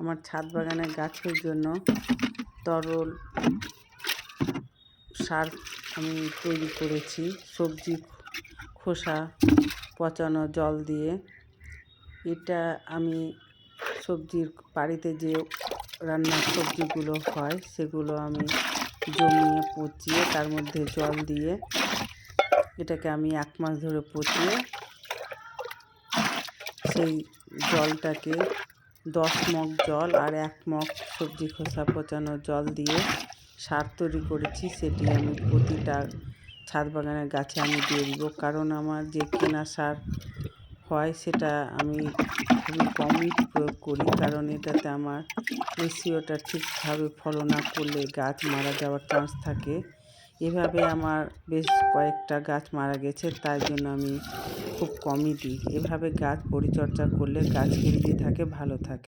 আমার ছাদ বাগানে গাছের জন্য তরল সার আমি তৈরি করেছি সবজি খোসা পচানো জল দিয়ে। এটা আমি সবজির বাড়িতে যে রান্নার সবজিগুলো হয় সেগুলো আমি জমিয়ে পচিয়ে তার মধ্যে জল দিয়ে এটাকে আমি 1 মাস ধরে পচিয়ে সেই জলটাকে 10 মগ জল আর 1 মগ সবজি খোসা পচানো জল দিয়ে সার তৈরি করেছি। সেটি আমি প্রতিটা ছাদ বাগানের গাছে আমি দিয়ে দিব, কারণ আমার যে কেনা সার হয় সেটা আমি খুবই কমই প্রয়োগ করি, কারণ এটাতে আমার রেশিওটা ঠিকভাবে ফলো না করলে গাছ মারা যাওয়ার চান্স থাকে। এভাবে আমার বেশ কয়েকটা গাছ মারা গেছে, তাই জন্য আমি খুব কমই দিই। এভাবে গাছ পরিচর্যা করলে গাছ হেলদি থাকে, ভালো থাকে।